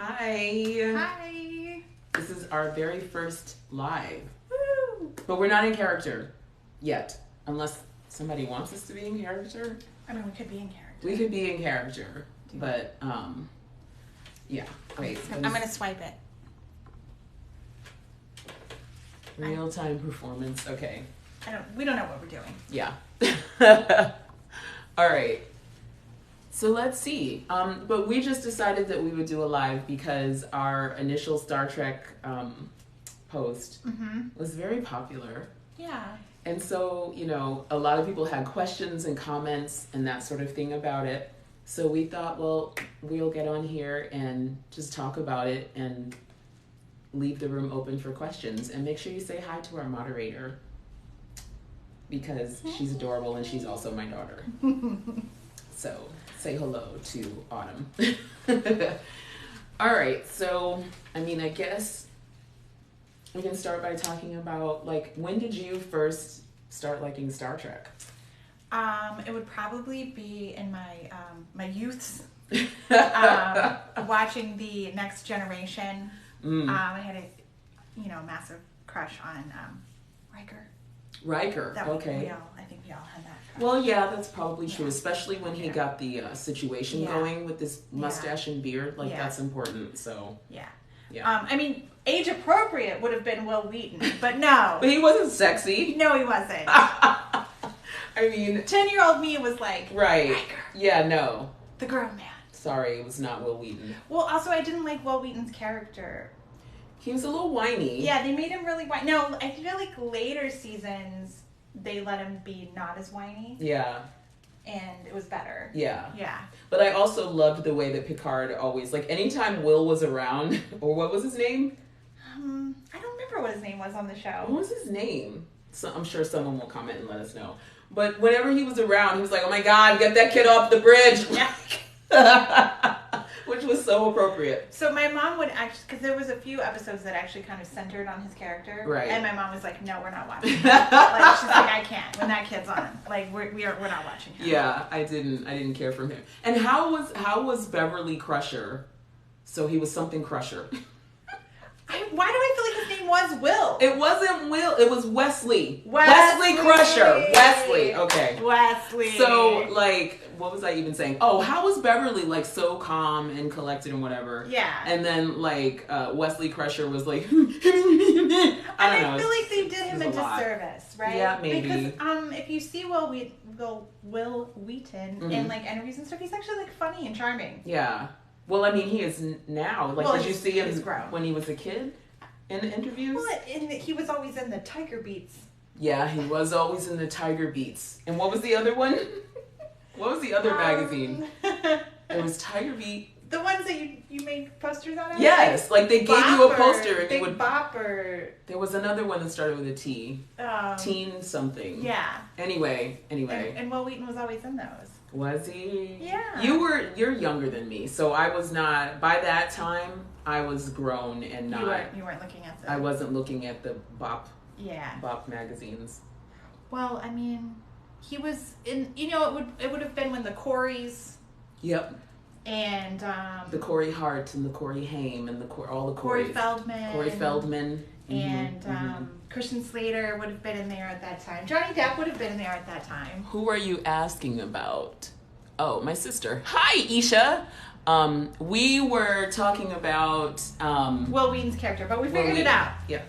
Hi. Hi. This is our very first live. Woo. But we're not in character yet. Unless somebody wants us to be in character. I mean, we could be in character. We could be in character. But, yeah. Wait. I'm going to swipe it. Real-time performance. Okay. We don't know what we're doing. Yeah. All right. So let's see. But we just decided that we would do a live because our initial Star Trek post was very popular. Yeah. And so, you know, a lot of people had questions and comments and that sort of thing about it. So we thought, well, we'll get on here and just talk about it and leave the room open for questions. And make sure you say hi to our moderator because she's adorable and she's also my daughter. So say hello to Autumn. All right. So, I mean, I guess we can start by talking about, like, when did you first start liking Star Trek? It would probably be in my my youths, watching the Next Generation. I had a massive crush on Riker. Riker. Okay. I think we all had that crush. Well, yeah, that's probably true, especially when he got the situation going with this mustache and beard. Like, that's important. So. Yeah. Yeah. I mean, age appropriate would have been Will Wheaton, but no. But he wasn't sexy. No, he wasn't. I mean, 10-year-old me was like, right. Riker. Yeah, no. The grown man. Sorry, it was not Will Wheaton. Well, also, I didn't like Will Wheaton's character. He was a little whiny. Yeah, they made him really whiny. No, I feel like later seasons, they let him be not as whiny. Yeah. And it was better. Yeah. Yeah. But I also loved the way that Picard always, like, anytime Will was around, or what was his name? I don't remember what his name was on the show. What was his name? So I'm sure someone will comment and let us know. But whenever he was around, he was like, oh my God, get that kid off the bridge. Yeah. Which was so appropriate. So my mom would actually, because there was a few episodes that actually kind of centered on his character. Right. And my mom was like, no, we're not watching that. Like, she's like, I can't. When that kid's on. Like, we're not watching him. Yeah, I didn't care for him. And how was Beverly Crusher? So he was something Crusher. Why do I feel like his name was Will? It wasn't Will. It was Wesley. Wesley Crusher. Wesley. Okay. Wesley. So, like, what was I even saying? Oh, how was Beverly, like, so calm and collected and whatever? Yeah. And then, like, Wesley Crusher was like, I don't know. I feel like they did him a disservice, right? Yeah, maybe. Because if you see Will Wheaton in, like, interviews and stuff, he's actually, like, funny and charming. Yeah. Well, I mean, he is now. Like, did you see him grown. when he was a kid in the interviews? Well, he was always in the Tiger Beats. Yeah, he was always in the Tiger Beats. And what was the other one? What was the other magazine? It was Tiger Beat. The ones that you made posters out of? Yes, like they gave you a poster and Big you would. Bopper. There was another one that started with a T. Teen something. Yeah. Anyway. And Will Wheaton was always in those. Was he? Yeah. You're younger than me, so I was not. By that time, I was grown and not. You weren't looking at the. I wasn't looking at the Bop. Yeah. Bop magazines. Well, I mean, he was in. It would have been when the Coreys. Yep. And the Corey Hart and the Corey Haim and all the Corey Coreys. Feldman. Corey Feldman. And Christian Slater would have been in there at that time. Johnny Depp would have been in there at that time. Who are you asking about? Oh, my sister. Hi, Isha. We were talking about Will Wheaton's character, but we figured it out. Yeah.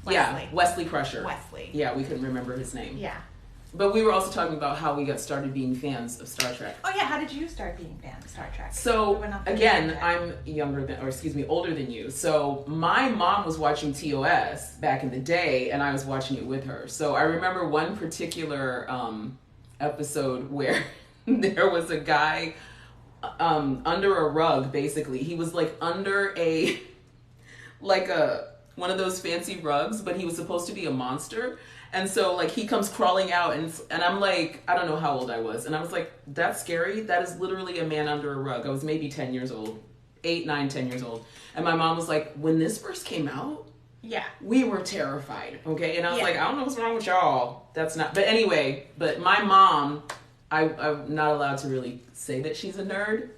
Wesley. Yeah, Wesley Crusher. Wesley. Yeah, we couldn't remember his name. Yeah. But we were also talking about how we got started being fans of Star Trek. Oh yeah, how did you start being a fan of Star Trek? So again, I'm older than you. So my mom was watching TOS back in the day, and I was watching it with her. So I remember one particular episode where there was a guy under a rug. Basically, he was like under one of those fancy rugs, but he was supposed to be a monster. And so, like, he comes crawling out, and I'm like, I don't know how old I was. And I was like, that's scary. That is literally a man under a rug. I was maybe 10 years old, 8, 9, 10 years old. And my mom was like, when this first came out, yeah, we were terrified, okay? And I was like, I don't know what's wrong with y'all. That's not, but anyway, but my mom, I'm not allowed to really say that she's a nerd.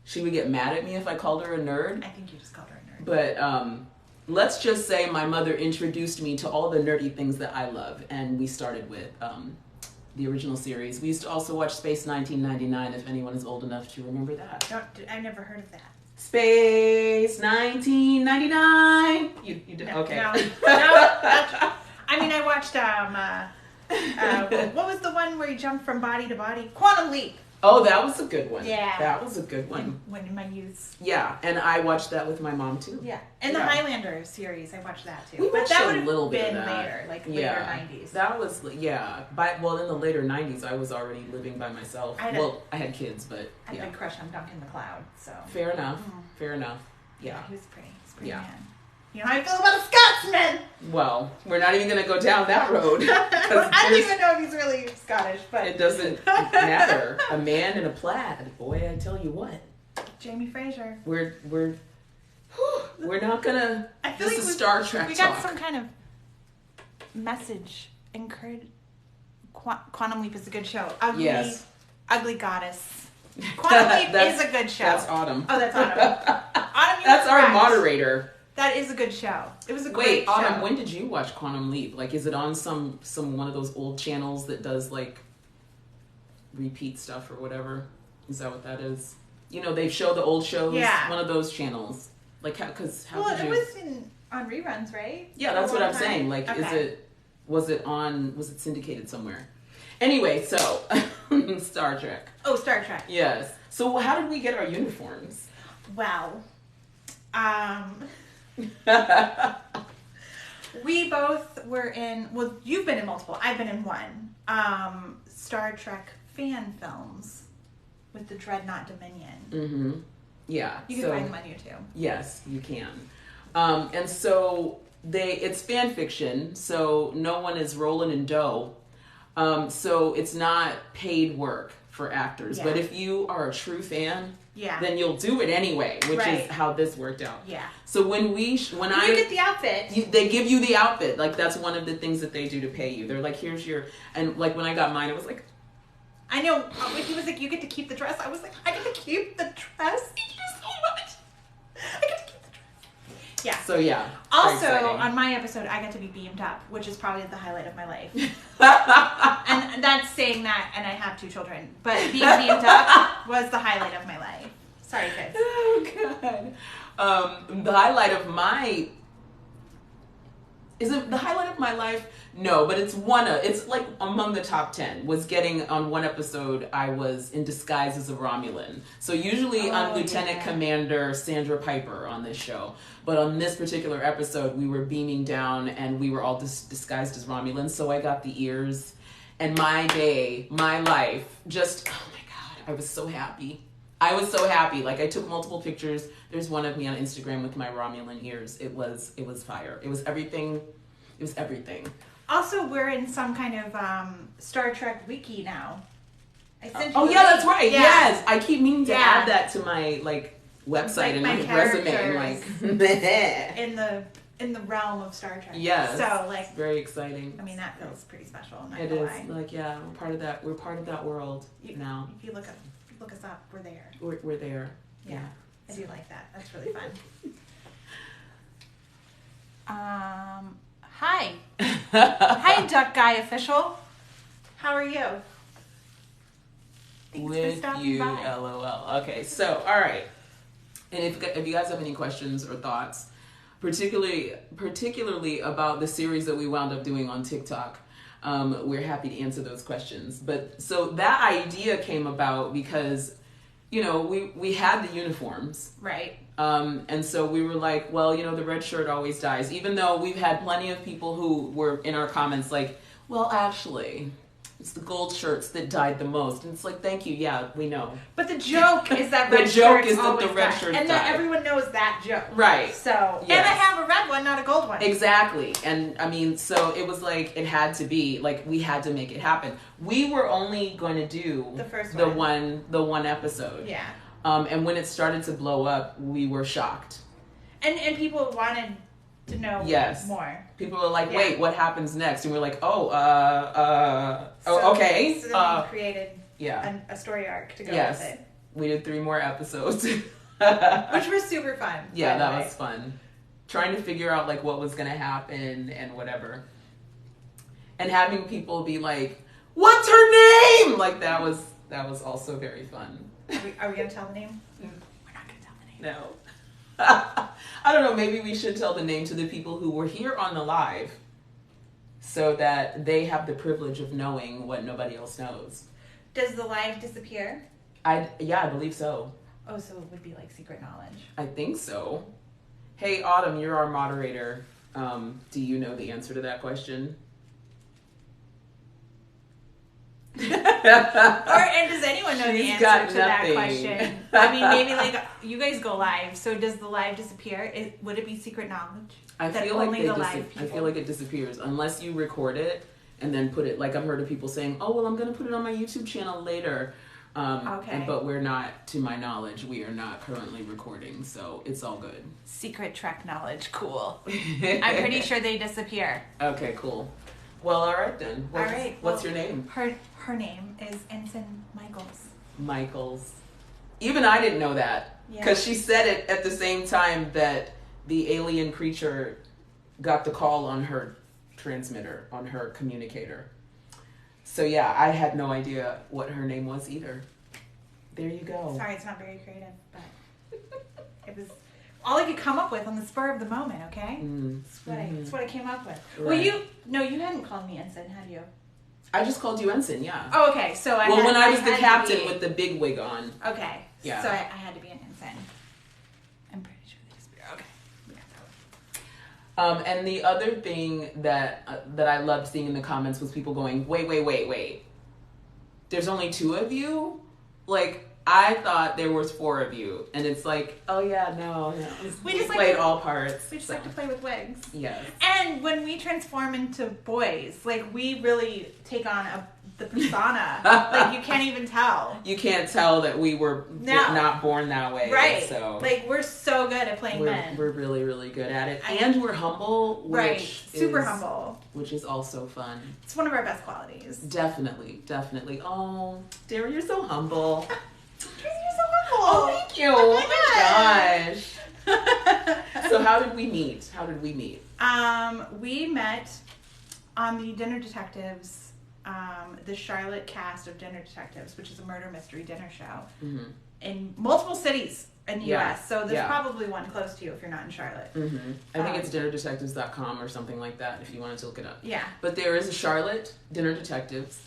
she would get mad at me if I called her a nerd. I think you just called her a nerd. But let's just say my mother introduced me to all the nerdy things that I love, and we started with the original series. We used to also watch Space 1999, if anyone is old enough to remember that. I never heard of that. Space 1999. You did okay. No. I mean, I watched what was the one where you jumped from body to body? Quantum Leap. Oh, that was a good one. Yeah. That was a good one. When in my youth. Yeah, and I watched that with my mom too. Yeah. And the Highlander series, I watched that too. We but watched that a would have little bit been of that. later, like later 90s. That was, in the later 90s, I was already living by myself. I had kids, but I had a big crush on Duncan MacLeod, so. Fair enough. Fair enough. Yeah. He was pretty. He's pretty Yeah. man. You know how I feel about a Scotsman! Well, we're not even going to go down that road. I don't even know if he's really Scottish, but... It doesn't matter. A man in a plaid. Boy, I tell you what. Jamie Fraser. We're not going to... I feel This like is Star Trek we got talk. some kind of message. Quantum Leap is a good show. Ugly Goddess. Quantum Leap is a good show. That's Autumn. Oh, that's Autumn. Autumn, That's our moderator. That is a good show. It was a great show. Autumn, when did you watch Quantum Leap? Like, is it on some one of those old channels that does, like, repeat stuff or whatever? Is that what that is? You know, they show the old shows. Yeah. One of those channels. Like, how could you... It was on reruns, right? Yeah, that's what I'm saying. Like, okay. was it syndicated somewhere? Anyway, so, Star Trek. Oh, Star Trek. Yes. So how did we get our uniforms? Well, we both were in, well, you've been in multiple, I've been in one, Star Trek fan films with the Dreadnought Dominion. Mm-hmm. Yeah. You can find them on YouTube. Yes, you can. And so it's fan fiction, so no one is rolling in dough. So it's not paid work for actors. Yeah. But if you are a true fan, Yeah. then you'll do it anyway, which Right. is how this worked out. Yeah. So when You get the outfit. they give you the outfit. Like, that's one of the things that they do to pay you. They're like, here's your, and like when I got mine, it was like, I know. He was like, you get to keep the dress. I was like, I get to keep the dress? Thank you so much. I get to keep the dress. Yeah. so yeah. very Also, exciting. on my episode, I got to be beamed up, which is probably the highlight of my life. And that's saying that, and I have 2 children. But being beamed up was the highlight of my life. Sorry, kids. Oh, God. The highlight of my... Is it the highlight of my life? No, but it's it's like among the top 10. Was getting on one episode, I was in disguise as a Romulan. So usually I'm Lieutenant Commander Sandra Piper on this show. But on this particular episode, we were beaming down and we were all disguised as Romulans. So I got the ears. And my life, just, oh my God, I was so happy. Like, I took multiple pictures. There's one of me on Instagram with my Romulan ears. It was fire. It was everything. Also, we're in some kind of Star Trek wiki now. I sent you Oh a yeah, link. that's right. Yeah. Yes, I keep meaning to Yeah. add that to my website Like and my my resume. characters. And like, In the realm of Star Trek. yes. So it's very exciting. I mean, that feels pretty special. I'm not It gonna is lie. like, yeah, we're part of that. We're part of that world now. If you look us up, we're there. We're there. Yeah. I do like that. That's really fun. Hi. Hi, Duck Guy official. How are you? Thanks for With stopping you, by. LOL. Okay, so all right. And if you guys have any questions or thoughts, particularly about the series that we wound up doing on TikTok, we're happy to answer those questions. But so that idea came about because, you know, we had the uniforms. Right. And so we were like, well, you know, the red shirt always dies. Even though we've had plenty of people who were in our comments like, well, actually, it's the gold shirts that died the most. And it's like, thank you. Yeah, we know. But the joke is that The red joke shirts is that always the red die. shirts and that die. everyone knows that joke. Right. So, Yes. and I have a red one, not a gold one. Exactly. And I mean, so it was like, it had to be, like, we had to make it happen. We were only going to do The first the one. one episode. Yeah. And when it started to blow up, we were shocked. And people wanted to know Yes. more. People were like, Yeah. wait, what happens next? And we're like, So- okay. So then we created Yeah. a story arc to go Yes. with it. We did 3 more episodes. Which was super fun. Yeah, that was fun. Trying to figure out like what was gonna happen and whatever. And having people be like, "What's her name?" Like that was also very fun. Are we gonna tell the name? We're not gonna tell the name. No. I don't know, maybe we should tell the name to the people who were here on the live so that they have the privilege of knowing what nobody else knows. Does the live disappear? I believe so. Oh, so it would be like secret knowledge. I think so. Hey, Autumn, you're our moderator. Do you know the answer to that question? And does anyone know She's the got answer to that nothing. question? I mean, maybe like you guys go live. So does the live disappear? Would it be secret knowledge? I That feel like only the live I people- feel like it disappears unless you record it and then put it. Like I've heard of people saying, "Oh, well, I'm going to put it on my YouTube channel later." Okay. But we're not, to my knowledge, we are not currently recording, so it's all good. Secret Trek knowledge, cool. I'm pretty sure they disappear. Okay, cool. Well, all right then. What's your name? Her name is Ensign Michaels. Michaels. Even I didn't know that because she said it at the same time that the alien creature got the call on her transmitter, on her communicator. So yeah, I had no idea what her name was either. There you go. Sorry, it's not very creative, but it was all I could come up with on the spur of the moment. Okay, that's what I came up with. Right. Well, you hadn't called me Ensign, had you? I just called you Ensign, yeah. Oh, okay. So when I was the captain with the big wig on. Okay. Yeah. So I had to be an ensign. I'm pretty sure they disappear. Okay. And the other thing that I loved seeing in the comments was people going, wait. There's only 2 of you? Like, I thought there was 4 of you. And it's like, oh yeah, no. We just played all parts. We just like to play with wigs. Yes. And when we transform into boys, like, we really take on the persona. Like, you can't even tell. You can't tell that we were not born that way. Right. So like, we're so good at playing men. We're really, really good at it. And we're humble. Super humble. Which is also fun. It's one of our best qualities. Definitely. Oh, Dara, you're so humble. You're so humble. Oh, thank you. Oh my gosh. So how did we meet? We met on the Dinner Detectives, the Charlotte cast of Dinner Detectives, which is a murder mystery dinner show in multiple cities in the U.S. So there's probably one close to you if you're not in Charlotte. I think it's dinnerdetectives.com or something like that if you wanted to look it up. Yeah. But there is a Charlotte Dinner Detectives,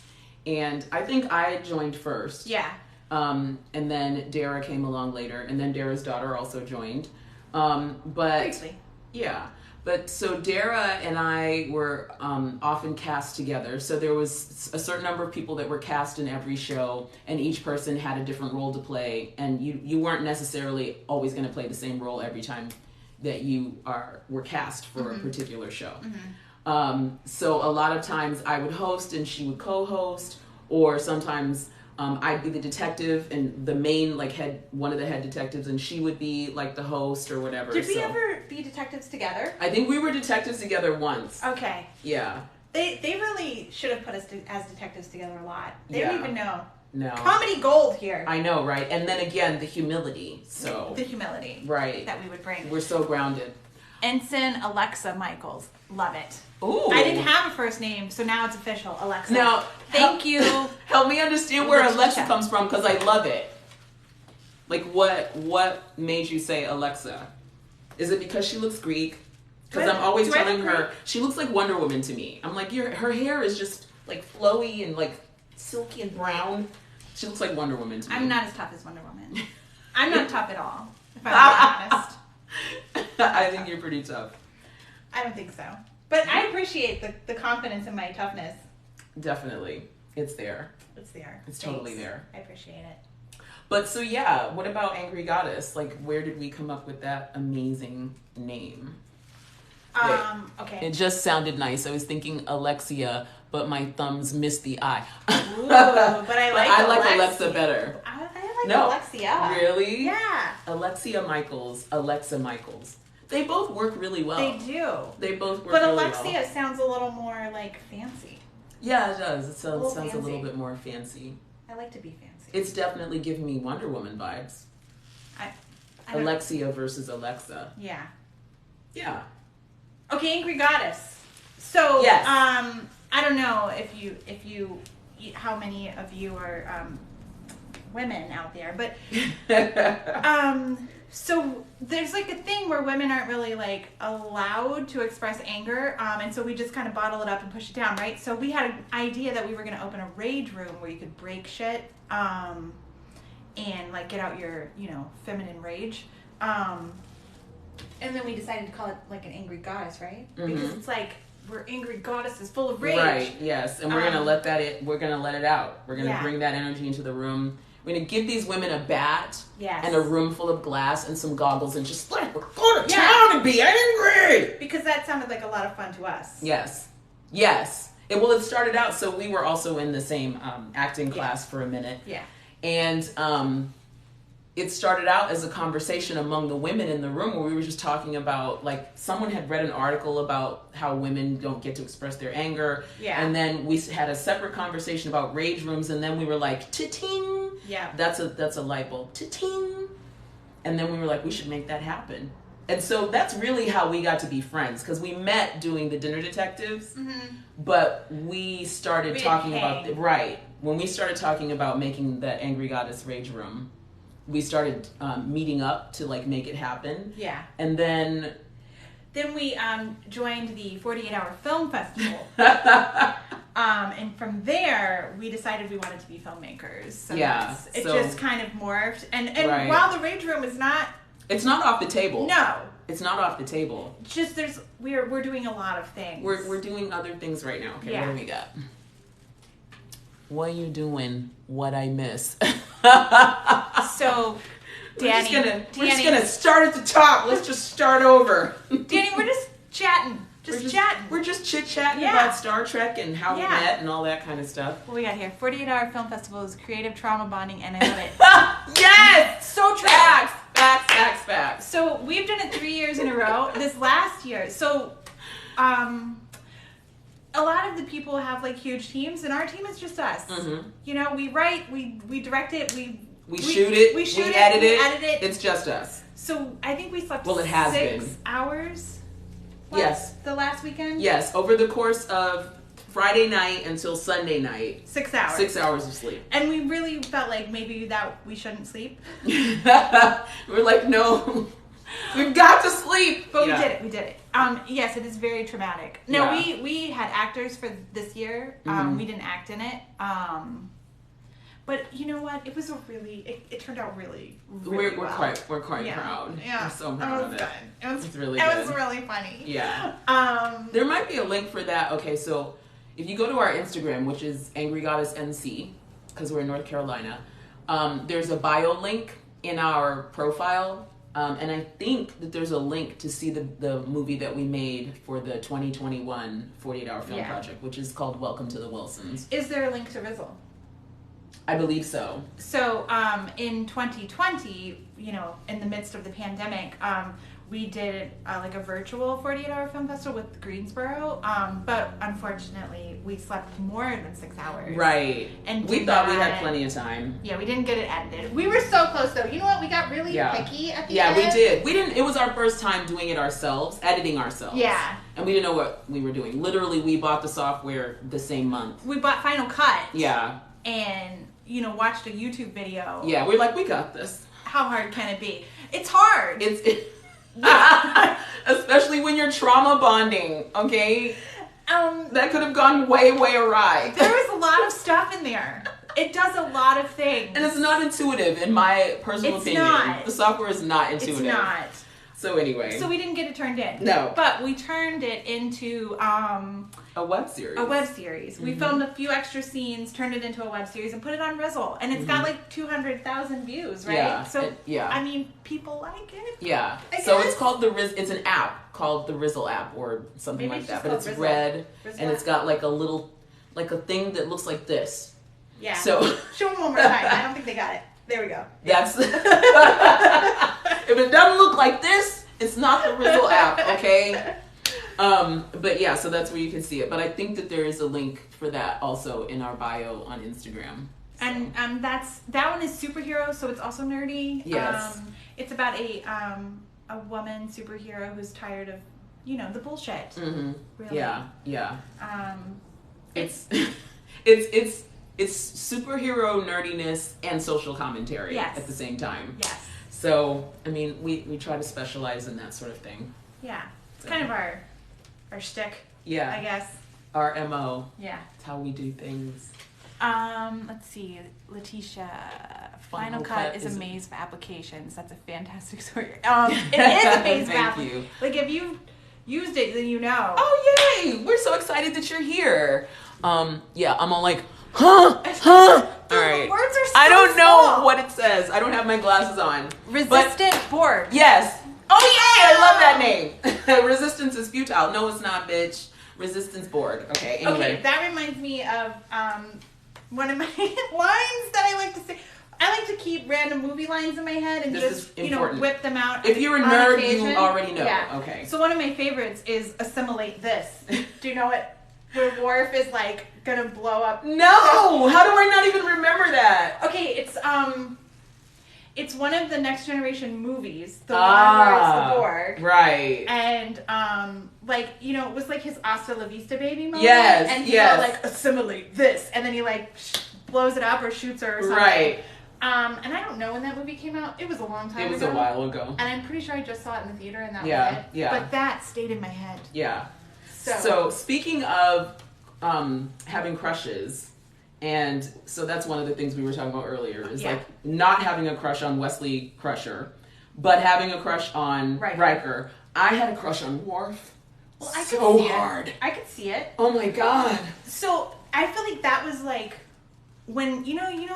and I think I joined first. Yeah. And then Dara came along later, and then Dara's daughter also joined. Briefly. Yeah. But so Dara and I were often cast together. So there was a certain number of people that were cast in every show, and each person had a different role to play. And you weren't necessarily always going to play the same role every time that you were cast for a particular show. So a lot of times I would host and she would co-host, or sometimes I'd be the detective and the main one of the head detectives, and she would be like the host or whatever. Did we ever be detectives together? I think we were detectives together once. Okay. Yeah. They really should have put us as detectives together a lot. They don't even know. No. Comedy gold here. I know, right? And then again, the humility. So. The humility. Right. That we would bring. We're so grounded. Ensign Alexa Michaels. Love it. Ooh. I didn't have a first name, so now it's official. Alexa. Now, thank you. Help me understand where Alexa comes from, because I love it. Like, what made you say Alexa? Is it because she looks Greek? Because I'm always telling her, she looks like Wonder Woman to me. I'm like, her hair is just like flowy and like silky and brown. She looks like Wonder Woman to me. I'm not as tough as Wonder Woman. I'm not tough at all, if I'm being honest. I think you're pretty tough. I don't think so. But I appreciate the confidence in my toughness. Definitely. It's there. It's there. It's totally there. I appreciate it. But so yeah, what about Angry Goddess? Like, where did we come up with that amazing name? Okay. It just sounded nice. I was thinking Alexia, but my thumbs missed the I. Ooh, but I like Alexa better. I like Alexia. Really? Yeah. Alexia Michaels, Alexa Michaels. They both work really well. They do. They both work but really Alexia well. sounds a little more like fancy. Yeah, it does. It sounds a fancy. little bit more fancy. I like to be fancy. It's definitely giving me Wonder Woman vibes. I don't- Alexia versus Alexa. Yeah. Yeah. Okay, Angry Goddess. So, Yes. I don't know if you, how many of you are women out there, but so there's like a thing where women aren't really like allowed to express anger, and so we just kind of bottle it up and push it down, right? So we had an idea that we were going to open a rage room where you could break shit, and like get out your, feminine rage. And then we decided to call it like an Angry Goddess, right? Because it's like we're angry goddesses full of rage. Right, yes. And we're gonna let it out. We're gonna bring that energy into the room. We're gonna give these women a bat and a room full of glass and some goggles and just like, we're going to town and be angry. Because that sounded like a lot of fun to us. Yes. It started out, so we were also in the same acting class for a minute. Yeah. And it started out as a conversation among the women in the room where we were just talking about, like, someone had read an article about how women don't get to express their anger. Yeah. And then we had a separate conversation about rage rooms, and then we were like, ta-ting. Yeah. That's a light bulb. Ta-ting. And then we were like, we should make that happen. And so that's really how we got to be friends, because we met doing the Dinner Detectives, but we started talking about, when we started talking about making the Angry Goddess Rage Room, we started meeting up to like make it happen. Yeah. And then we joined the 48-hour film festival. And from there, we decided we wanted to be filmmakers. So it just kind of morphed. And while the Rage Room is not... It's not off the table. No. It's not off the table. Just we're doing a lot of things. We're doing other things right now. Okay, what do we got? What are you doing? What I miss? So, Danny, we're just gonna start at the top. Let's just start over. Danny, we're just chatting. We're just chit-chatting about Star Trek and how we met and all that kind of stuff. What we got here? 48-hour film festival is creative trauma bonding, and I love it. Yes! So true. Facts. So we've done it 3 years in a row. This last year, a lot of the people have like huge teams, and our team is just us. Mm-hmm. We write, we direct it, we shoot it, we edit it. It's just us. So I think we slept it has 6 hours. The last weekend. Yes, over the course of Friday night until Sunday night. 6 hours. 6 hours of sleep. And we really felt like maybe that we shouldn't sleep. We're like, no, we've got to sleep. But we did it. Yes, it is very traumatic. No, we had actors for this year. We didn't act in it. But you know what? It was it turned out really we're well. We're quite proud. Yeah. We're so proud of it. It's really good. It was really funny. Yeah. There might be a link for that. Okay, so if you go to our Instagram, which is Angry Goddess NC, because we're in North Carolina, there's a bio link in our profile. And I think that there's a link to see the movie that we made for the 2021 48-hour film project, which is called Welcome to the Wilsons. Is there a link to Rizzle? I believe so. So in 2020, in the midst of the pandemic, we did like a virtual 48-hour film festival with Greensboro, but unfortunately we slept more than 6 hours. Right. And we thought we had plenty of time. Yeah, we didn't get it edited. We were so close though. You know what? We got really picky at the end. Yeah, we did. We didn't. It was our first time doing it ourselves, editing ourselves. Yeah. And we didn't know what we were doing. Literally, we bought the software the same month. We bought Final Cut. Yeah. And watched a YouTube video. Yeah, we're like, we got this. How hard can it be? It's hard. Especially when you're trauma bonding, okay? That could have gone way, way awry. There was a lot of stuff in there. It does a lot of things. And it's not intuitive, in my personal opinion. Not. The software is not intuitive. It's not. So anyway. So we didn't get it turned in. No. But we turned it into a web series. Mm-hmm. We filmed a few extra scenes, turned it into a web series, and put it on Rizzle. And it's got like 200,000 views, right? Yeah. So I mean, people like it. Yeah. So it's called it's an app called the Rizzle app or something like that. But it's Rizzle. red Rizzle and it's got like a thing that looks like this. Yeah. So show them one more time. I don't think they got it. There we go. That's if it doesn't look like this, it's not the Rizzle app, okay? But yeah, so that's where you can see it. But I think that there is a link for that also in our bio on Instagram. And that one is superhero, so it's also nerdy. Yes. It's about a woman superhero who's tired of, the bullshit. Mm-hmm. Really. Yeah. It's It's superhero nerdiness and social commentary Yes. at the same time. yes. So, I mean, we try to specialize in that sort of thing. Yeah. It's So. kind of our shtick, Yeah. I guess. Our MO. Yeah. It's how we do things. Let's see, Letitia. Final Final Cut Cut is is a maze of applications. That's a fantastic story. It is a maze of Thank applications. you. Like, if you used it, then you know. Oh, yay! We're so excited that you're here. Yeah, I'm all like, huh? All The right. words are so I don't know small. what it says. I don't have my glasses on. Resistant board. Yes. Oh, yay! I love that name. Resistance is futile. No, it's not, bitch. Resistance board. Okay, anyway. Okay, that reminds me of one of my lines that I like to say. I like to keep random movie lines in my head and This just, is important. whip them out. If you're a on nerd, occasion. you already know. Yeah. Okay. So one of my favorites is assimilate this. Do you know what? Where Worf is like gonna blow up. No! How do I not even remember that? Okay, it's one of the Next Generation movies. The one where it's the Borg. Right. And it was like his Hasta La Vista baby moment. Yes, And he's yes. all like assimilate this, and then he like blows it up or shoots her or something. Right. And I don't know when that movie came out. It was a long time ago. It was a while ago. And I'm pretty sure I just saw it in the theater, and that Yeah, was it. yeah. But that stayed in my head. Yeah. So, So speaking of having crushes, and so that's one of the things we were talking about earlier is Yeah. like not having a crush on Wesley Crusher, but having a crush on Riker. I had a crush on Worf. well, I so could see hard. it. I could see it. Oh my god. So I feel like that was like when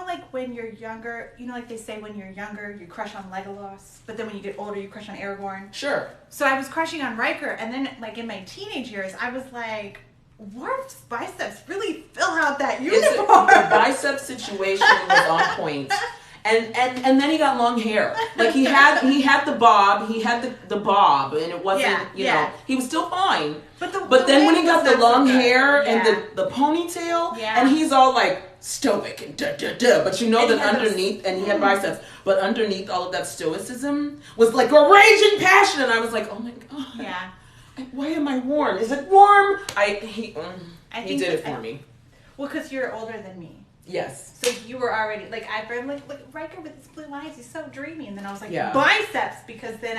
like when you're younger, like they say when you're younger you crush on Legolas, but then when you get older you crush on Aragorn. Sure. So I was crushing on Riker, and then like in my teenage years I was like, Worf's biceps really fill out that uniform. The bicep situation was on point. And then he got long hair. Like he had the bob, he had the bob, and it wasn't, Yeah. he was still fine. But then when he wig got was the not so long good. hair Yeah. and the ponytail, Yeah. and he's all like stoic and da. But you know And he that had those- underneath, and he had biceps, but underneath all of that stoicism was like a raging passion, and I was like, oh my god. Yeah. Why am I warm? Is it warm? He think did it for me. Well, because you're older than me. Yes. So you were already like I'm like, look, Riker with his blue eyes, he's so dreamy, and then I was like, Yeah. biceps, because then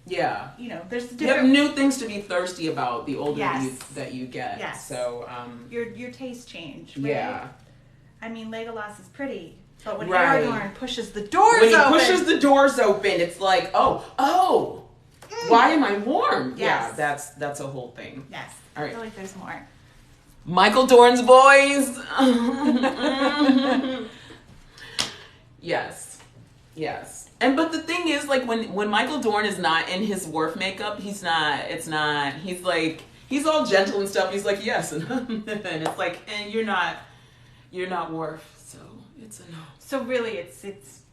Yeah. there's You have different. new things to be thirsty about the older Yes. that you get. Yes. So, Your taste change. Right? yeah. I mean, Legolas is pretty, but when Right. Aragorn pushes the doors When he open, pushes the doors open, it's like, oh, why am I warm? Yes. Yeah, that's a whole thing. yes, All right. I feel like there's more. Michael Dorn's boys. Yes. But the thing is, like, when Michael Dorn is not in his Worf makeup, he's like, he's all gentle and stuff. He's like, yes. And it's like, and you're not Worf. So it's a no. So really, it's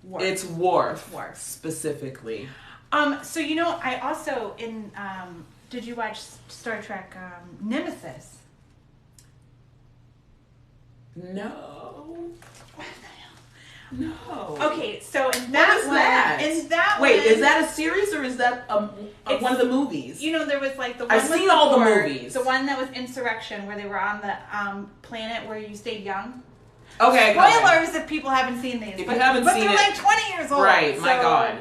Worf. It's Worf. Worf. Specifically. So I also did you watch Star Trek Nemesis? No. No. Okay, so in What that is one, that? Wait, is that a series or is that It's- one of the movies? there was like the one I've with seen all the Borg, movies. The one that was Insurrection, where they were on the planet where you stayed young. Okay. got it. Spoilers if people haven't seen these. If but, you haven't but seen they're it- like 20 years old. Right, my so, God.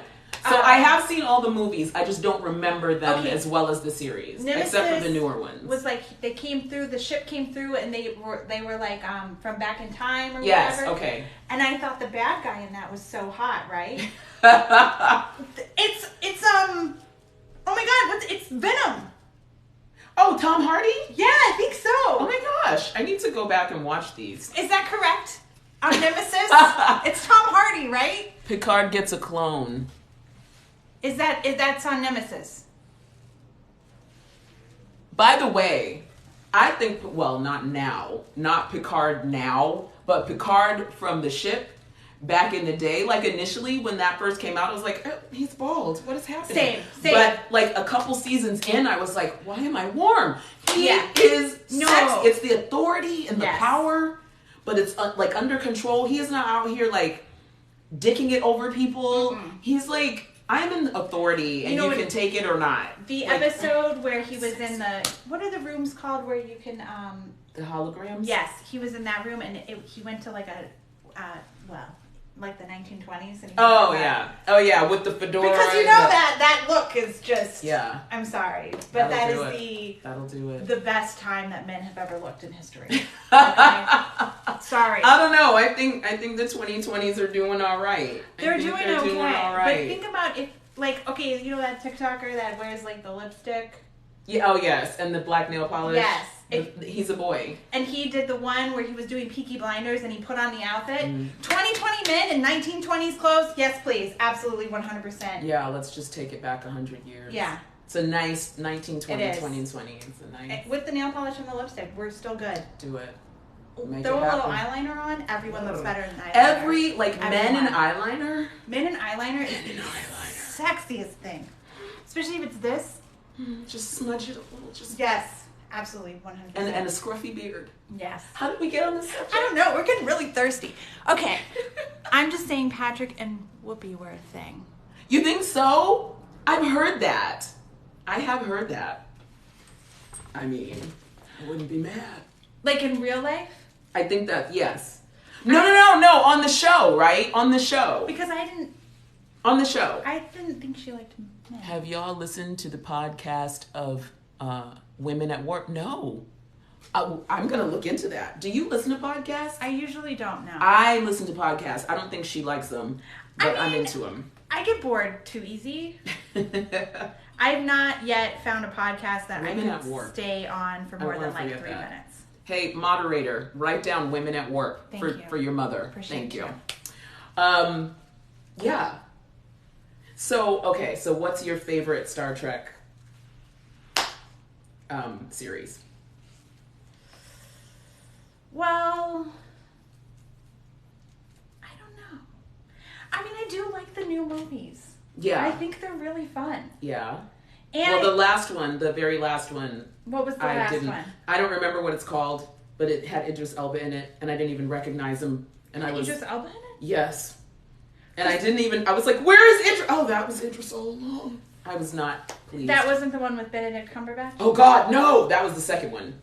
So I have seen all the movies. I just don't remember them Okay. as well as the series, Nemesis except for the newer ones. Was like they came through. The ship came through, and they were like from back in time or yes. whatever. Okay. And I thought the bad guy in that was so hot, right? It's oh my God, it's Venom. Oh, Tom Hardy? Yeah, I think so. Oh my gosh, I need to go back and watch these. Is that correct? On Nemesis, it's Tom Hardy, right? Picard gets a clone. That's on Nemesis? By the way, I think, well, not Picard now, but Picard from the ship back in the day. Like initially when that first came out, I was like, oh, he's bald. What is happening? Same. But like a couple seasons in, I was like, why am I warm? He Yeah. is No. sex. It's the authority and the Yes. power. but it's like under control. He is not out here like dicking it over people. Mm-hmm. He's like, I'm in authority and you can take it or not. The episode where he was in what are the rooms called where you can the holograms? Yes, he was in that room and he went to like like the 1920s. And oh yeah, with the fedora. Because you know that look is just. Yeah. I'm sorry, but that'll do it. The best time that men have ever looked in history. Okay? Sorry. I don't know. I think the 2020s are doing all right. They're doing okay. All right. But think about if okay, you know that TikToker that wears like the lipstick. Yeah. Oh yes, and the black nail polish. Yes. He's a boy. And he did the one where he was doing Peaky Blinders and he put on the outfit. 2020 men in 1920s clothes? Yes, please. Absolutely 100%. Yeah, let's just take it back 100 years. Yeah. It's a nice 1920, 2020. It's a nice... With the nail polish and the lipstick, we're still good. Do it. Throw a little eyeliner on, everyone looks better than eyeliner. Men and eyeliner? Men and eyeliner is the sexiest thing. Especially if it's this. Just smudge it a little. Just yes. Absolutely, 100%. And a scruffy beard. Yes. How did we get on this subject? I don't know. We're getting really thirsty. Okay. I'm just saying Patrick and Whoopi were a thing. You think so? I've heard that. I have heard that. I mean, I wouldn't be mad. Like in real life? I think that, yes. No, on the show, right? On the show. Because on the show. I didn't think she liked men. Have y'all listened to the podcast of... Women at Work? No. I'm going to look into that. Do you listen to podcasts? I usually don't know. I listen to podcasts. I don't think she likes them, but I'm into them. I get bored too easy. I've not yet found a podcast that I can stay on for more than like 3 minutes. Hey, moderator, write down Women at Work for your mother. Appreciate you. Yeah. So what's your favorite Star Trek series? Well, I don't know. I mean, I do like the new movies. Yeah. I think they're really fun. Yeah. And the very last one. What was the last one? I don't remember what it's called, but it had Idris Elba in it, and I didn't even recognize him. And Idris Elba in it? Yes. And I was like, where is Idris? Oh, that was Idris all along. I was not pleased. That wasn't the one with Benedict Cumberbatch? Oh, God, no! That was the second one.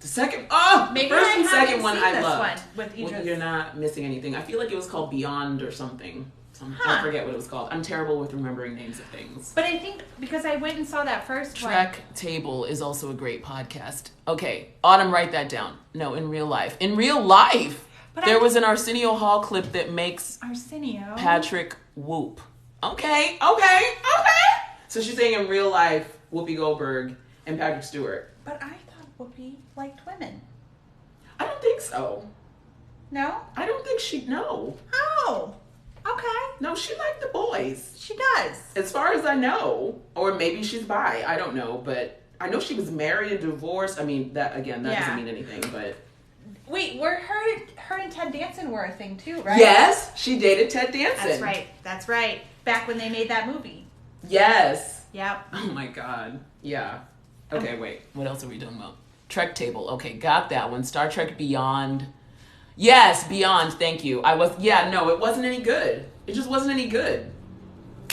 Maybe the first and second one I loved. One with Idris. Well, you're not missing anything. I feel like it was called Beyond or something. I forget what it was called. I'm terrible with remembering names of things. But I think because I went and saw that first one. Trek Table is also a great podcast. Okay, Autumn, write that down. No, in real life. In real life! There was an Arsenio Hall clip that makes Patrick whoop. Okay. So she's saying in real life, Whoopi Goldberg and Patrick Stewart. But I thought Whoopi liked women. I don't think so. No? I don't think no. Oh, okay. No, she liked the boys. She does. As far as I know. Or maybe she's bi. I don't know. But I know she was married and divorced. I mean, that doesn't mean anything, but... Wait, her and Ted Danson were a thing too, right? Yes, she dated Ted Danson. That's right. Back when they made that movie. Yes. Yep. Oh my God. Yeah. Okay, wait. What else are we talking about? Trek Table. Okay, got that one. Star Trek Beyond. Yes, Beyond. Thank you. It wasn't any good. It just wasn't any good.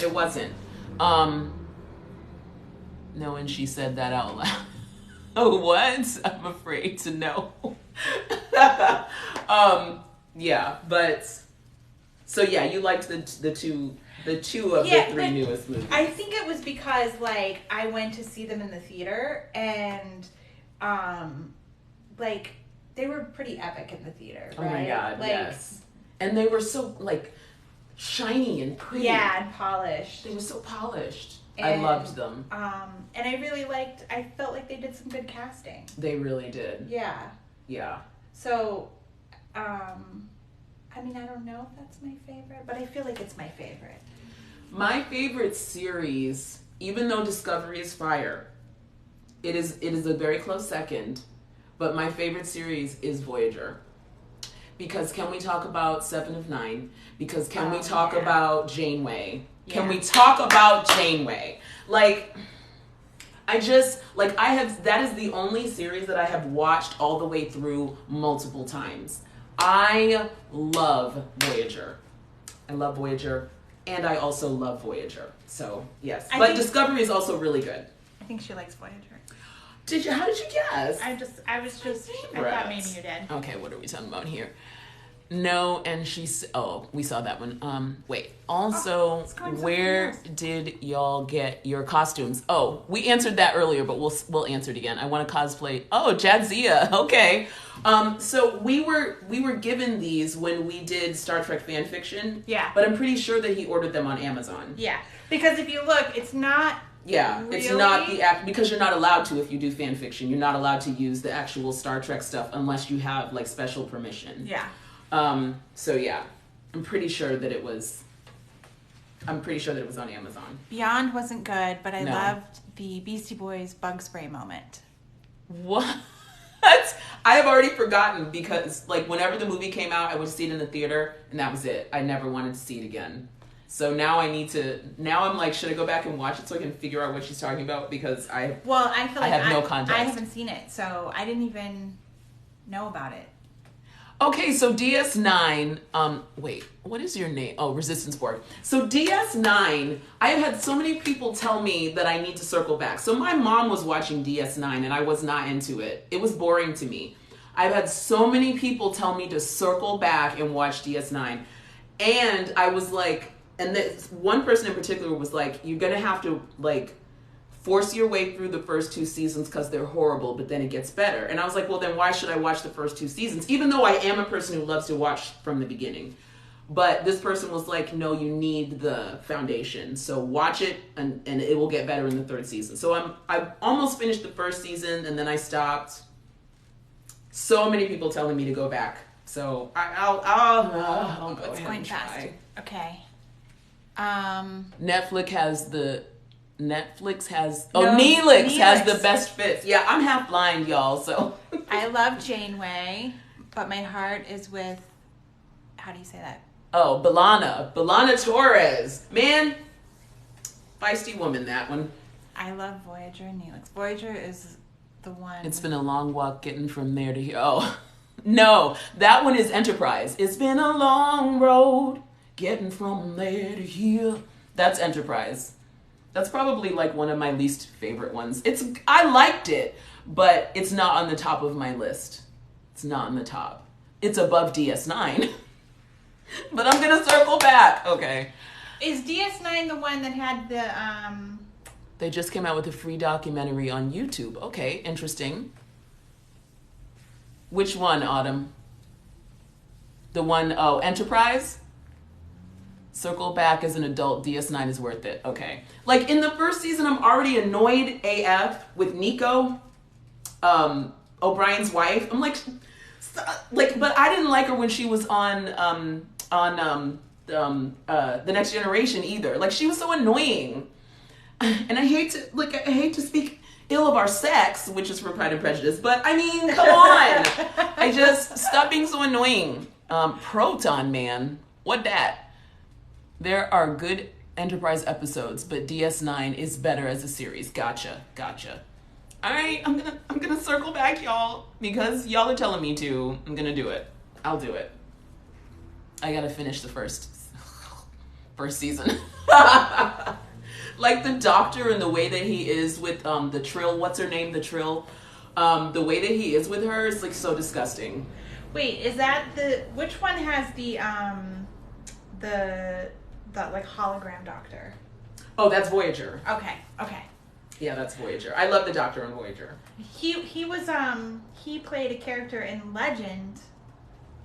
It wasn't. No, and she said that out loud. Oh, what? I'm afraid to know. Yeah, but so yeah, you liked the two of the three newest movies. I think it was because like I went to see them in the theater and like they were pretty epic in the theater, right? Oh my God, like, yes. And they were so like shiny and pretty. Yeah, and polished. They were so polished. And, I loved them. And I felt like they did some good casting. They really did. Yeah. Yeah. So, I mean, I don't know if that's my favorite, but I feel like it's my favorite. My favorite series, even though Discovery is fire, it is a very close second, but my favorite series is Voyager. Because can we talk about Seven of Nine? Because can we talk about Janeway? Can we talk about Janeway? Like, that is the only series that I have watched all the way through multiple times. I love Voyager. I love Voyager, and I also love Voyager. So yes, but Discovery is also really good. I think she likes Voyager. How did you guess? I thought maybe you did. Okay, what are we talking about here? No, and we saw that one. Wait. Also, where did y'all get your costumes? Oh, we answered that earlier, but we'll answer it again. I want to cosplay. Oh, Jadzia. Okay. So we were given these when we did Star Trek fan fiction. Yeah. But I'm pretty sure that he ordered them on Amazon. Yeah. Because if you look, it's not. Yeah, really? It's not because you're not allowed to if you do fan fiction. You're not allowed to use the actual Star Trek stuff unless you have like special permission. Yeah. So yeah, I'm pretty sure that it was on Amazon. Beyond wasn't good, but I loved the Beastie Boys bug spray moment. What? I have already forgotten because like whenever the movie came out, I would see it in the theater and that was it. I never wanted to see it again. So now I'm like, should I go back and watch it so I can figure out what she's talking about? Because I feel like I have no context. I haven't seen it, so I didn't even know about it. Okay, so DS9, wait, what is your name? Oh, Resistance Board. So DS9, I have had so many people tell me that I need to circle back. So my mom was watching DS9 and I was not into it. It was boring to me. I've had so many people tell me to circle back and watch DS9. And I was like, and this one person in particular was like, you're gonna have to like force your way through the first 2 seasons because they're horrible, but then it gets better. And I was like, well, then why should I watch the first 2 seasons? Even though I am a person who loves to watch from the beginning. But this person was like, no, you need the foundation. So watch it and it will get better in the 3rd season. So I almost finished the 1st season and then I stopped. So many people telling me to go back. So I'll go it's ahead going and fast. try. Okay. Neelix has the best fits. Yeah, I'm half blind, y'all, so. I love Janeway, but my heart is with, how do you say that? Oh, B'Elanna Torres. Man, feisty woman, that one. I love Voyager and Neelix. Voyager is the one. It's been a long walk getting from there to here. Oh, no, that one is Enterprise. It's been a long road getting from there to here. That's Enterprise. That's probably like one of my least favorite ones. I liked it, but it's not on the top of my list. It's not on the top. It's above DS9. But I'm gonna circle back. Okay. Is DS9 the one that had the They just came out with a free documentary on YouTube. Okay, interesting. Which one, Autumn? The one, Enterprise? Circle back as an adult, DS9 is worth it. Okay. Like, in the 1st season, I'm already annoyed AF with Nico, O'Brien's wife. I'm like, but I didn't like her when she was on The Next Generation either. Like, she was so annoying. And I hate to speak ill of our sex, which is from Pride and Prejudice, but I mean, come on. Stop being so annoying. Proton Man. What that? There are good Enterprise episodes, but DS9 is better as a series. Gotcha. All right, I'm gonna circle back, y'all, because y'all are telling me to. I'm gonna do it. I'll do it. I gotta finish the first season. Like the Doctor and the way that he is with the Trill. What's her name? The Trill. The way that he is with her is like so disgusting. Wait, is that which one has the like hologram Doctor? Oh, that's Voyager. Okay. Yeah, that's Voyager. I love the Doctor on Voyager. He was he played a character in Legend.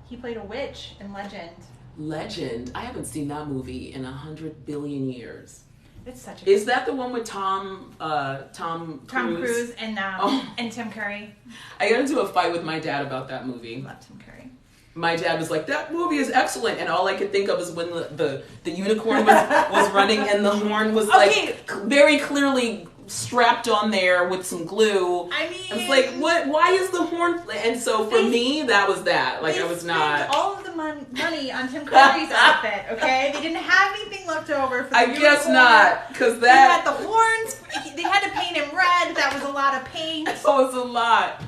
He played a witch in Legend. Legend? I haven't seen that movie in 100 billion years. It's such a. Is that the one with Tom Cruise? Tom Cruise and Tim Curry. I got into a fight with my dad about that movie. Love Tim Curry. My dad was like, that movie is excellent, and all I could think of is when the unicorn was running and the horn was like very clearly strapped on there with some glue. I mean, it's like, what? Why is the horn? And so for me, that was that. Like I was not all of the money on Tim Curry's outfit. Okay, they didn't have anything left over for the unicorn. guess not, because that had the horns. They had to paint him red. That was a lot of paint. That was a lot.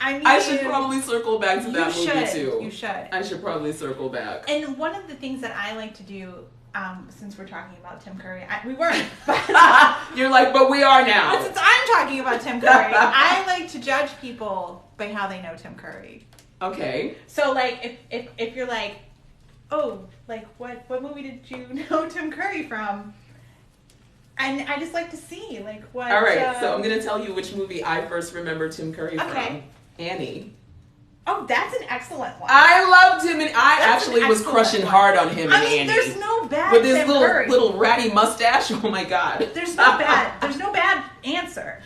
I mean, I should probably circle back to that movie too. You should. I should probably circle back. And one of the things that I like to do, since we're talking about Tim Curry, we weren't, but you're like, but we are now. but since I'm talking about Tim Curry, I like to judge people by how they know Tim Curry. Okay. So like, if you're like, oh, like what movie did you know Tim Curry from? And I just like to see like what. All right, so I'm gonna tell you which movie I first remember Tim Curry from. Annie. Oh, that's an excellent one. I loved him, and I actually was crushing hard on him in Annie. There's no bad with his Tim little Curry. little ratty mustache. Oh my god. There's no bad answer.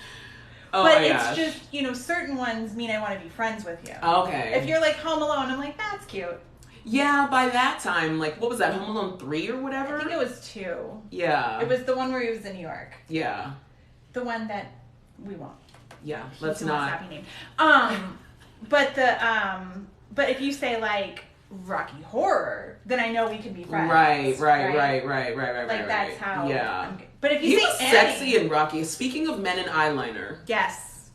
Oh but my it's gosh. just, certain ones mean I want to be friends with you. Okay. If you're like Home Alone, I'm like, that's cute. Yeah, by that time, like, what was that, Home Alone 3 or whatever? I think it was 2. Yeah. It was the one where he was in New York. Yeah. The one that we won't. Yeah, He's let's the not. happy name. But if you say like Rocky Horror, then I know we can be friends. Right. Like that's how. Yeah. But if you He say was Annie, sexy in Rocky. Speaking of men in eyeliner, yes,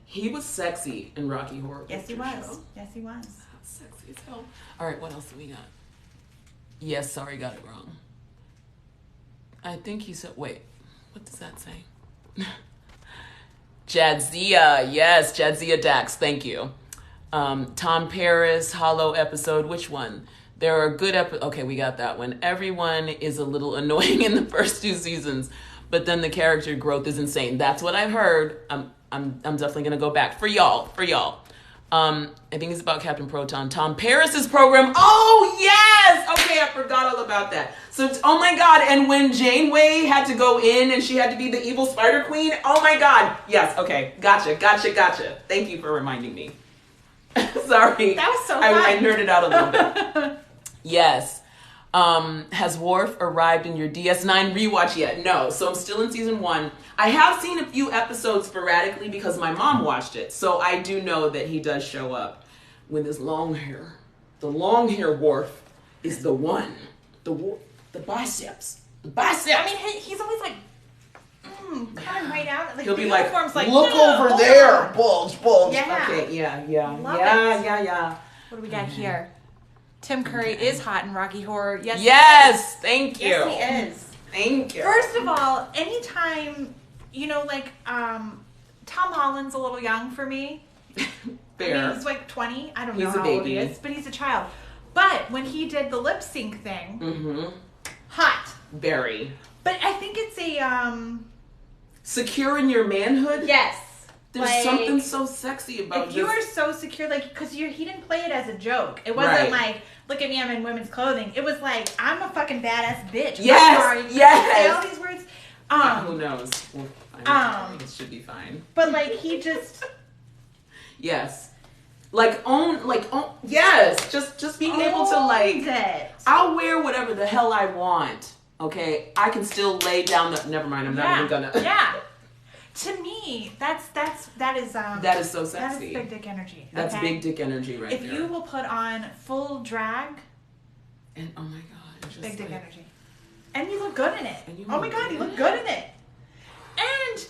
he was sexy in Rocky Horror. yes he Picture was. Show. Yes he was. Sexy as hell. All right, what else do we got? Yes, sorry, got it wrong. I think he said, wait, what does that say? Jadzia, yes, Jadzia Dax, thank you. Tom Paris, Hollow episode, which one? There are good okay, we got that one. Everyone is a little annoying in the first 2 seasons, but then the character growth is insane. That's what I've heard. I'm definitely gonna go back for y'all. I think it's about Captain Proton. Tom Paris's program. Oh, yes! Okay, I forgot all about that. So, oh my God, and when Janeway had to go in and she had to be the evil Spider Queen, oh my God. Yes, okay, gotcha. Thank you for reminding me. Sorry. That was so fun. I nerded out a little bit. Yes. Has Worf arrived in your DS9 rewatch yet? No, so I'm still in season 1. I have seen a few episodes sporadically because my mom watched it, so I do know that he does show up with his long hair. The long hair Worf is the one. The biceps. I mean, he's always like, coming right out. Like, he'll the be like, uniform's look no, over hold there, on. bulge. Yeah. Okay, yeah. Love it. Yeah. What do we got here? Tim Curry is hot in Rocky Horror. Yes, thank you. Yes, he is. Thank you. First of all, anytime, Tom Holland's a little young for me. Fair. I mean, he's like 20. I don't know He's a how old he baby. is, but he's a child. But when he did the lip sync thing, hot. Very. But I think it's a, secure in your manhood? yes. There's like, something so sexy about if you this. are so secure, like, because he didn't play it as a joke. It wasn't Right. like, look at me, I'm in women's clothing. It was like, I'm a fucking badass bitch. Yes, I'm sorry. You yes. say all these words. Who knows? Well, I think it should be fine. But like, he just Yes. Yes. Just being able to owned it. I'll wear whatever the hell I want. Okay, I can still lay down the. Never mind. I'm not even gonna. Yeah. To me, that is That is so that is sexy. big dick energy. That's okay? big dick energy right If there. you will put on full drag, And oh my god, it's just big dick like- energy, and you look good in it. And you Oh my look god, good you in look it. good in it. And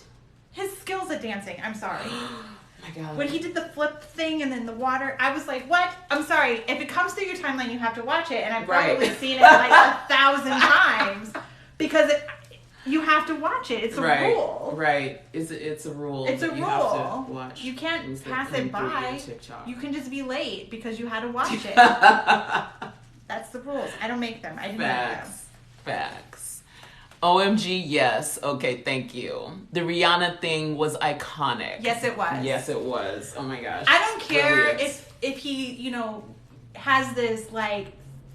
his skills at dancing. I'm sorry. Oh my god. When he did the flip thing and then the water, I was like, what? I'm sorry. If it comes through your timeline, you have to watch it. And I've probably Right. seen it like 1,000 times because you have to watch it. It's a rule. Right. It's a rule. It's a that you rule. have to watch You can't things that pass come it through your by. TikTok. You can just be late because you had to watch it. That's the rules. I don't make them. I didn't make them. Facts. OMG, yes. Okay, thank you. The Rihanna thing was iconic. Yes, it was. Yes, it was. Oh my gosh. I don't care Brilliant. if he, has this like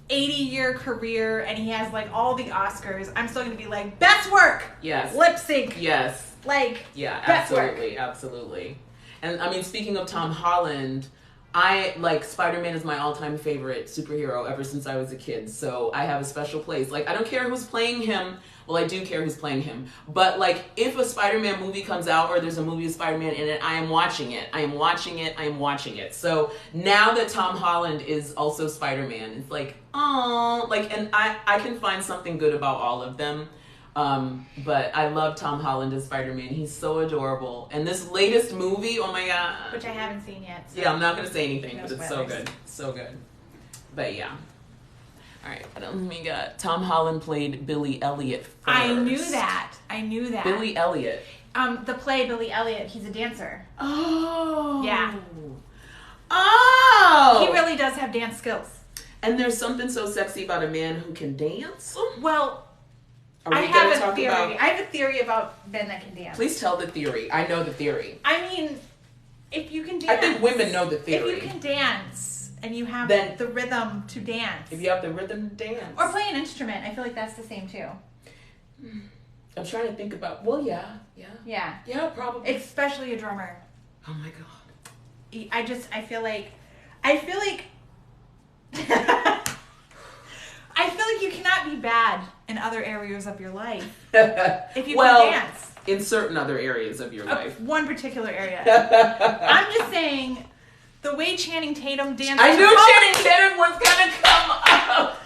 80-year career and he has like all the Oscars. I'm still gonna be like, best work. Yes. Lip sync. Yes. Like, Yeah, best work. absolutely. And I mean, speaking of Tom Holland, Spider-Man is my all-time favorite superhero ever since I was a kid. So I have a special place. Like, I don't care who's playing him. Well, I do care who's playing him. But like, if a Spider-Man movie comes out or there's a movie with Spider-Man in it, I am watching it. So now that Tom Holland is also Spider-Man, it's like, oh, like, and I can find something good about all of them. But I love Tom Holland as Spider-Man. He's so adorable. And this latest movie, oh my god. Which I haven't seen yet. So. Yeah, I'm not going to say anything, No but it's so spoilers. good. So good. But yeah. All right, what else we got? Tom Holland played Billy Elliot first. I knew that. Billy Elliot. The play Billy Elliot, he's a dancer. Oh. Yeah. Oh. He really does have dance skills. And there's something so sexy about a man who can dance. Well, Are we I gonna have a talk theory. about? I have a theory about men that can dance. Please tell the theory. I know the theory. I mean, if you can dance. I think women know the theory. If you can dance and you have Then- the rhythm to dance. If you have the rhythm to dance. Or play an instrument. I feel like that's the same too. I'm trying to think about. Well, yeah. Yeah. Probably. Especially a drummer. Oh my god. I feel like I feel like you cannot be bad in other areas of your life if you well, can dance. in certain other areas of your life. One particular area. I'm just saying, the way Channing Tatum dances. I knew Channing Tatum was gonna come up.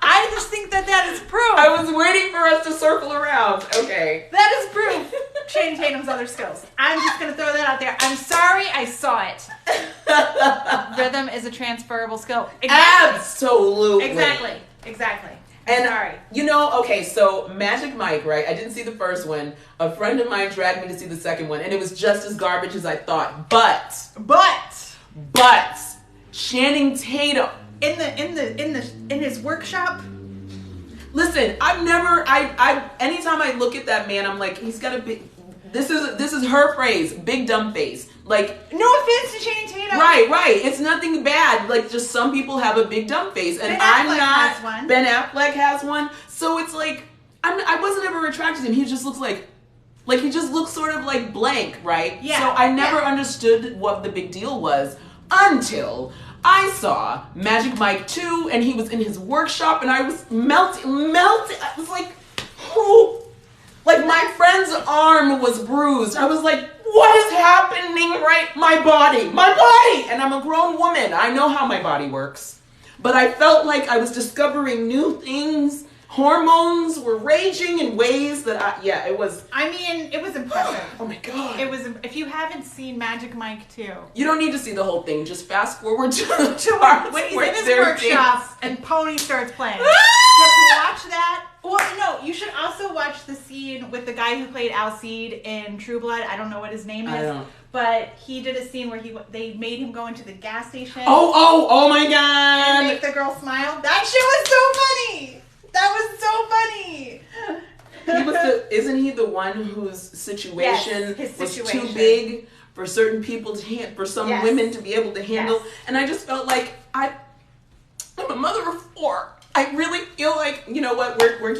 I just think that is proof. I was waiting for us to circle around. Okay. That is proof. Channing Tatum's other skills. I'm just gonna throw that out there. I'm sorry, I saw it. Rhythm is a transferable skill. Absolutely. Exactly. And sorry. You know, okay, so Magic Mike, right? I didn't see the first one. A friend of mine dragged me to see the second one, and it was just as garbage as I thought. But Channing Tatum in his workshop. Listen, I anytime I look at that man, I'm like, he's got a big. This is her phrase, big dumb face. Like, no offense to Channing Tatum. Right. It's nothing bad. Like, just some people have a big dumb face, and I'm not. Has one. Ben Affleck has one, so it's like I wasn't ever attracted to him. He just looks like he just looks sort of like blank, right? Yeah. So I never understood what the big deal was until I saw Magic Mike 2, and he was in his workshop, and I was melting. I was like, oh. Like, my friend's arm was bruised. I was like, what is happening my body. And I'm a grown woman. I know how my body works. But I felt like I was discovering new things. Hormones were raging in ways that it was. I mean, it was impressive. Oh my God. It was. If you haven't seen Magic Mike 2. You don't need to see the whole thing. Just fast forward to our when he's in his workshop and Pony starts playing. Just watch that. Well, no, you should also watch the scene with the guy who played Alcide in True Blood. I don't know what his name is. I don't. But he did a scene where they made him go into the gas station. Oh my God. And make the girl smile. That shit was so funny. That was so funny. Isn't he the one whose situation his was situation. too big for certain people for some women to be able to handle? Yes. And I just felt like I'm a mother of 4. I really feel like, you know what, we're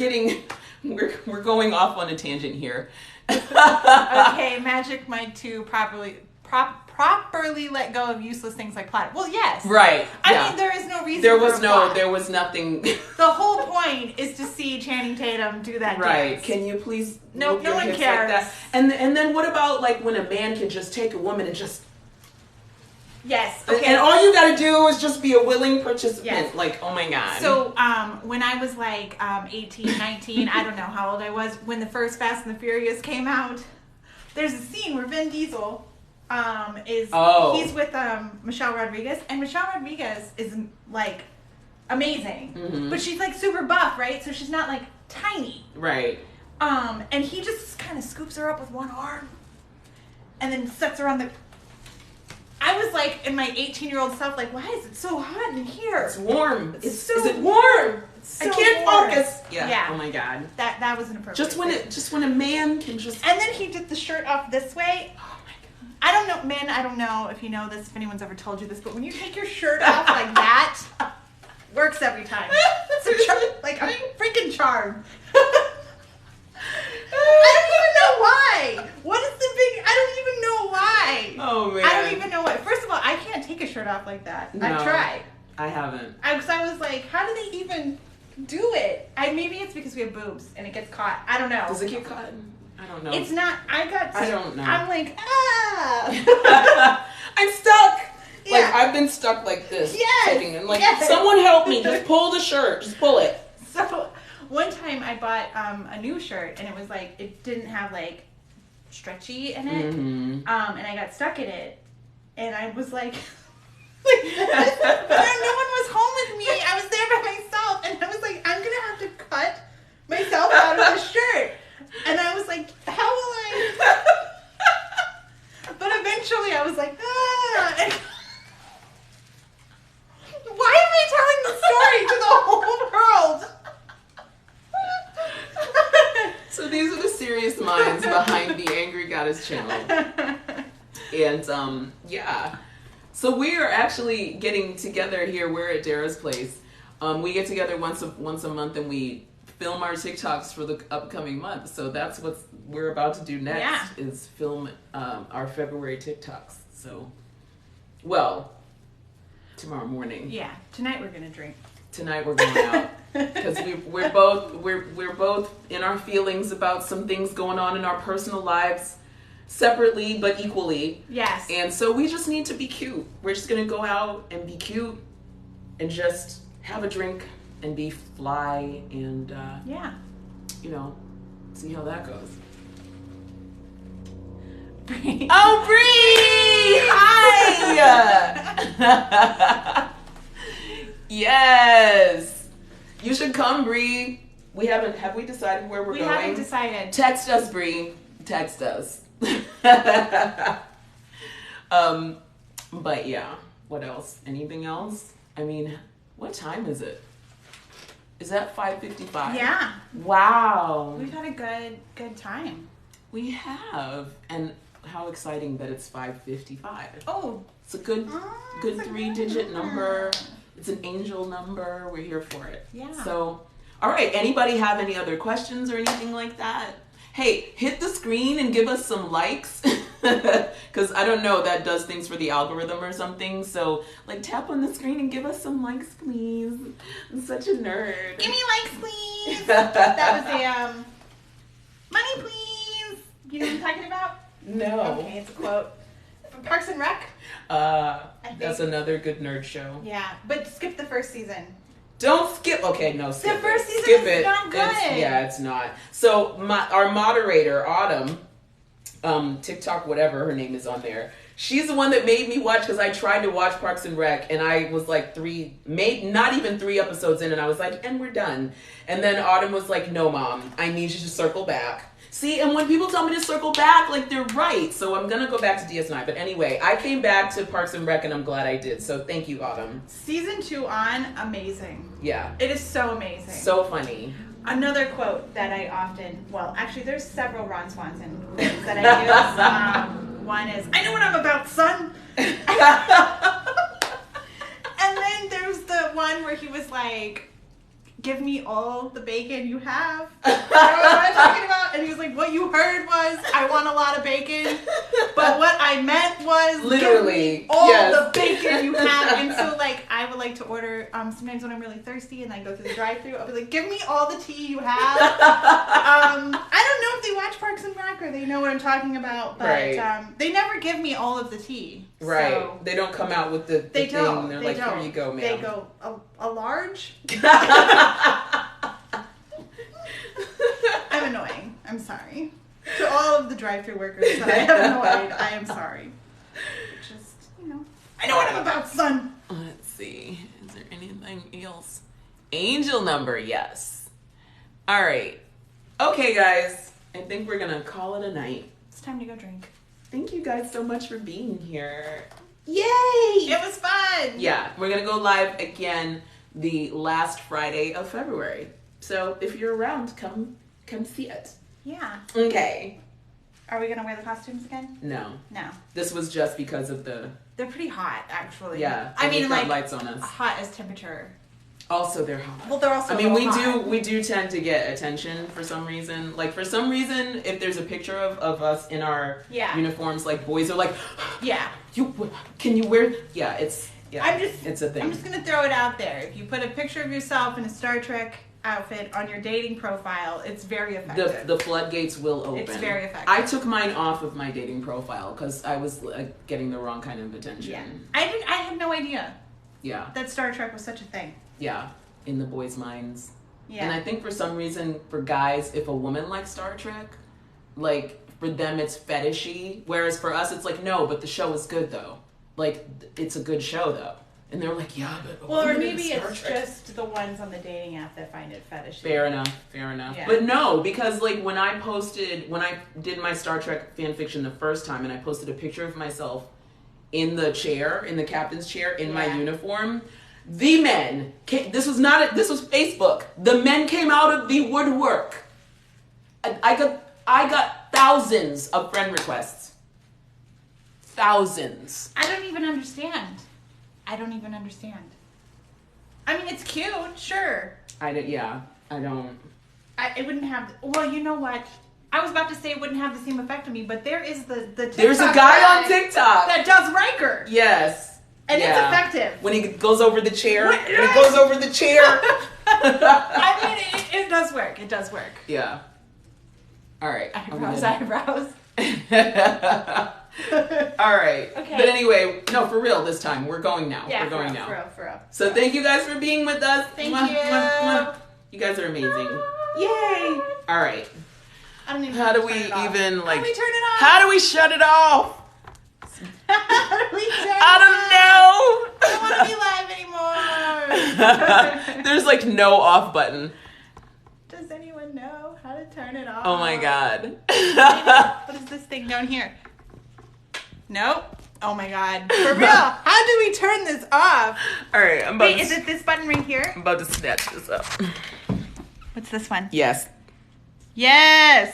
going off on a tangent here. Okay, Magic Mike 2 properly let go of useless things like plot. Well, yes. Right. I mean, there is no reason. There was nothing. The whole point is to see Channing Tatum do that. Right. Dance. Can you please? No move your one hips cares. Like that? And then what about like when a man can just take a woman and just. Yes. Okay. And all you gotta do is just be a willing participant. Yes. Like, oh my God. So, when I was like 18, 19, I don't know how old I was, when the first Fast and the Furious came out, there's a scene where Vin Diesel he's with Michelle Rodriguez, and Michelle Rodriguez is like amazing, but she's like super buff, right? So she's not like tiny, right? And he just kind of scoops her up with one arm, and then sets her on the. I was like, in my 18-year-old self, like, why is it so hot in here? It's warm. Is it warm? So I can't warm. focus. Yeah. Oh my God. That was inappropriate. Just when a man can just. And then he did the shirt off this way. Oh my God. I don't know, men. I don't know if you know this, if anyone's ever told you this, but when you take your shirt off like that, works every time. It's a freaking charm. I don't even know why. What is the big? I don't even know why. Oh man. I don't even know why. First of all, I can't take a shirt off like that. No, I've tried. I haven't. I was like, how do they even do it? Maybe it's because we have boobs and it gets caught. I don't know. Does it get caught? I don't know. It's not. I don't know. I'm like, I'm stuck. Yeah. Like I've been stuck like this. Yes. Taking and like Yes. someone help me. Just pull the shirt. Just pull it. So One time I bought a new shirt and it was like, it didn't have like stretchy in it. Mm-hmm. And I got stuck in it. And I was like, no one was home with me. I was there by myself. And I was like, I'm going to have to cut myself out of this shirt. And I was like, how will I? But eventually I was like, And why am I telling the story to the whole world? So these are the serious minds behind the Angry Goddess channel. And yeah. So we are actually getting together here. We're at Dara's place. We get together once a month and we film our TikToks for the upcoming month. So that's what we're about to do next is film our February TikToks. So, well, tomorrow morning. Yeah, tonight we're gonna drink. Tonight we're going out because we're both in our feelings about some things going on in our personal lives, separately but equally. Yes. And so we just need to be cute. We're just gonna go out and be cute, and just have a drink and be fly and see how that goes. Bree. Oh, Bree! Hi! Yes! You should come, Bree. Have we decided where we're going? We haven't decided. Text us, Bree. Text us. But yeah, what else? Anything else? I mean, what time is it? Is that 5:55? Yeah. Wow. We've had a good time. We have. And how exciting that it's 5:55. Oh. It's a good it's a 3-digit number. It's an angel number. We're here for it. Yeah. So, all right. Anybody have any other questions or anything like that? Hey, hit the screen and give us some likes. Because I don't know, that does things for the algorithm or something. So, like, tap on the screen and give us some likes, please. I'm such a nerd. Give me likes, please. That was a, money, please. You know what I'm talking about? No. Okay, it's a quote. From Parks and Rec. That's another good nerd show. Yeah, but skip the first season. Don't skip. Okay, no, skip The first it. season Skip is it. not good. It's not. So our moderator, Autumn, TikTok, whatever her name is on there. She's the one that made me watch, because I tried to watch Parks and Rec and I was like not even 3 episodes in, and I was like, and we're done. And then Autumn was like, no, Mom, I need you to circle back. See, and when people tell me to circle back, like, they're right. So I'm going to go back to DS9. But anyway, I came back to Parks and Rec and I'm glad I did. So thank you, Autumn. Season 2 on, amazing. Yeah. It is so amazing. So funny. Another quote that I often, actually there's several Ron Swanson quotes that I use. One is, I know what I'm about, son. And then there's the one where he was like, give me all the bacon you have. You know what I'm talking about? And he was like, what you heard was, I want a lot of bacon. But what I meant was, literally, give me all the bacon you have. And so, like, I would like to order, sometimes when I'm really thirsty and I go through the drive-thru, I'll be like, give me all the tea you have. I don't know if they watch Parks and Rec or they know what I'm talking about, but they never give me all of the tea. Right. So they don't come out with the they thing. don't. They're they like, don't. here you go, ma'am. They go, a large? I'm annoying. I'm sorry. To all of the drive-thru workers that I have annoyed, I am sorry. Just, I know what I'm about, son. Let's see. Is there anything else? Angel number, yes. All right. Okay, guys. I think we're going to call it a night. It's time to go drink. Thank you guys so much for being here. Yay! It was fun. Yeah, we're going to go live again the last Friday of February. So if you're around, come see it. Yeah. Okay. Are we going to wear the costumes again? No. No. This was just because of the... They're pretty hot, actually. Yeah. I mean, like, lights on us. Hot as temperature. Also, they're hot. Well, they're also I mean, hot. we do tend to get attention for some reason. Like, for some reason, if there's a picture of us in our uniforms, like, boys are like, yeah. Can you wear... Yeah, it's a thing. I'm just going to throw it out there. If you put a picture of yourself in a Star Trek outfit on your dating profile, it's very effective. The floodgates will open. It's very effective. I took mine off of my dating profile because I was getting the wrong kind of attention. Yeah. I had no idea. Yeah. That Star Trek was such a thing. Yeah. In the boys' minds. Yeah. And I think for some reason, for guys, if a woman likes Star Trek, like, for them it's fetishy. Whereas for us, it's like, no, but the show is good, though. Like, it's a good show, though. And they're like, yeah, but... Well, or women in maybe Star it's Trek. just the ones on the dating app that find it fetishy. Fair enough. Yeah. But no, because, like, when I did my Star Trek fan fiction the first time, and I posted a picture of myself in the chair, in the captain's chair, in my uniform... The men this was Facebook. The men came out of the woodwork. I got thousands of friend requests. Thousands. I don't even understand. I mean, it's cute, sure. I don't. It wouldn't have. Well, you know what? I was about to say it wouldn't have the same effect on me, but there is the TikTok There's a guy on TikTok that does Riker. Yes. And it's effective. When he goes over the chair. I mean, it does work. It does work. Yeah. All right. Eyebrows. All right. Okay. But anyway, no, for real this time. We're going now. Yeah, we're going now. For real. So thank you guys for being with us. Thank Mwah, you. mwah, mwah. You guys are amazing. Yay. All right. I don't even How know do we even How do we turn it off? How do we shut it off? How do we turn I it off? I don't want to be live anymore. There's like no off button. Does anyone know how to turn it off? Oh my god. What is this thing down here? Nope. Oh my god. For real. How do we turn this off? All right, Wait, is it this button right here? I'm about to snatch this up. What's this one? Yes. Yes.